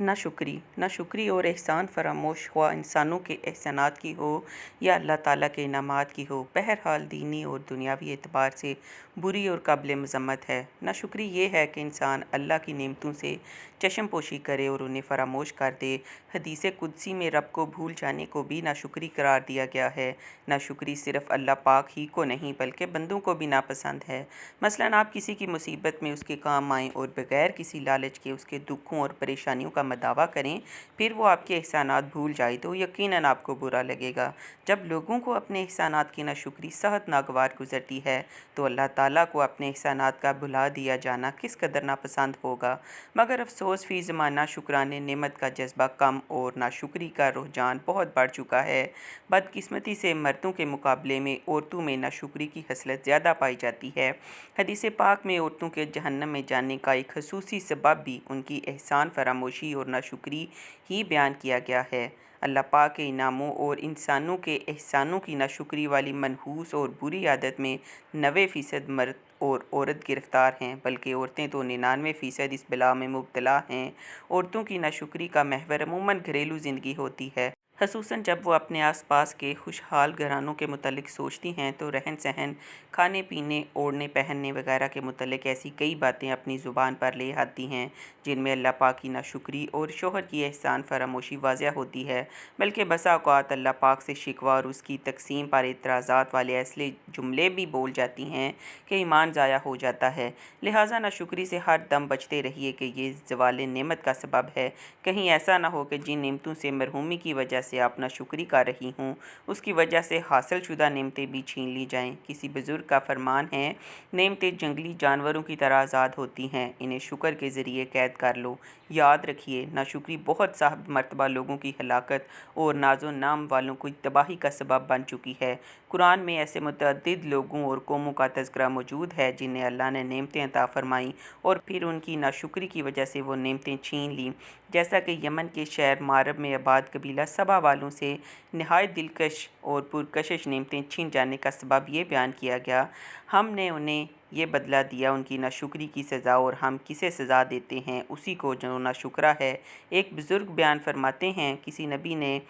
नाशुक्री और एहसान फरामोश हुआ इंसानों के एहसानात की हो या अल्लाह ताला के इनामात की हो, बहरहाल दीनी और दुनियावी एतबार से बुरी और काबिल मज़म्मत है। नाशुक्री ये है कि इंसान अल्लाह की नेमतों से चश्म पोशी करे और उन्हें फरामोश कर दे। हदीस कुदसी में रब को भूल जाने को भी नाशुक्री करार दिया गया है। नाशुक्री सिर्फ अल्लाह पाक ही को नहीं बल्कि बंदों को भी नापसंद है। मसलन आप किसी की मुसीबत में उसके काम आएँ और बगैर किसी लालच के उसके दुखों और परेशानियों का दावा करें, फिर वो आपके एहसानात भूल जाए तो यकीनन आपको बुरा लगेगा। जब लोगों को अपने एहसानात की नाशुक्री सहत नागवार गुजरती है तो अल्लाह ताला को अपने एहसानात का भुला दिया जाना किस कदर नापसंद होगा। मगर अफसोस फ़ी ज़माना शुक्राने नेमत का जज्बा कम और नाशुक्री का रुझान बहुत बढ़ चुका है। बदकिस्मती से मर्दों के मुकाबले में औरतों में नाशुक्री की खसलत ज़्यादा पाई जाती है। हदीस पाक में औरतों के जहन्नम में जाने का एक खसूसी सबब भी उनकी एहसान फरामोशी और नाशुक्री ही बयान किया गया है। अल्लाह पाक के इनामों और इंसानों के एहसानों की नाशुक्री वाली मनहूस और बुरी आदत में 90% मर्द और औरत गिरफ्तार हैं, बल्कि औरतें तो 99% इस बला में मुब्तला हैं। औरतों की नाशुक्री का महवर अमूमन घरेलू ज़िंदगी होती है, ख़ुसूसन जब वो अपने आस पास के खुशहाल घरानों के मुतल्लिक़ सोचती हैं तो रहन सहन, खाने पीने, ओढ़ने पहनने वगैरह के मुतल्लिक़ ऐसी कई बातें अपनी ज़ुबान पर ले आती हैं जिनमें अल्लाह पाक की नाशुक्री और शोहर की एहसान फरामोशी वाज़िह होती है। बल्कि बसा औक़ात अल्लाह पाक से शिकवा और उसकी तक़सीम पर एतराज़ात वाले ऐसे जुमले भी बोल जाती हैं कि ईमान ज़ाया हो जाता है। लिहाजा नाशुक्री से हर दम बचते रहिए कि ये ज़वाल नेमत का सबब है। कहीं ऐसा ना हो कि जिन नेमतों से मरहूमी की वजह से आप नाशुक्री कर रही हूँ उसकी वजह से हासिल शुदा नेमतें भी छीन ली जाएँ। किसी बुज़ुर्ग का फरमान है, नेमतें जंगली जानवरों की तरह आज़ाद होती हैं, इन्हें शुक्र के ज़रिए कैद कर लो। याद रखिए, नाशुक्री बहुत साहब मरतबा लोगों की हलाकत और नाजो नाम वालों की तबाही का सबब बन चुकी है। कुरान में ऐसे मुतअद्दिद लोगों और कौमों का तज़किरा मौजूद है जिन्हें अल्लाह ने नेमतें अता फरमाईं और फिर उनकी नाशुक्री की वजह से वो नेमतें छीन लीं। जैसा कि यमन के शहर मारब में आबाद कबीला सबा वालों से नहायत दिलकश और पुरकशिश नेमतें छीन जाने का सबब ये बयान किया गया। हमने उन्हें ये बदला दिया उनकी नाशुक्री की सज़ा, और हम किसे सज़ा देते हैं उसी को जो नाशुक्रा है। एक बुज़ुर्ग बयान फरमाते हैं, किसी नबी ने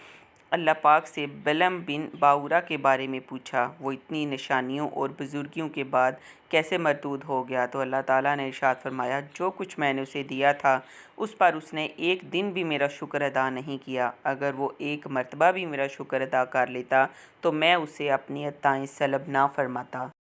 अल्लाह पाक से बलम बिन बाऊरा के बारे में पूछा, वो इतनी निशानियों और बुज़ुर्गियों के बाद कैसे मरदूद हो गया? तो अल्लाह ताला ने इरशाद फरमाया, जो कुछ मैंने उसे दिया था उस पर उसने एक दिन भी मेरा शुक्र अदा नहीं किया। अगर वो एक मरतबा भी मेरा शुक्र अदा कर लेता तो मैं उसे अपनी अताएँ सलब ना फरमाता।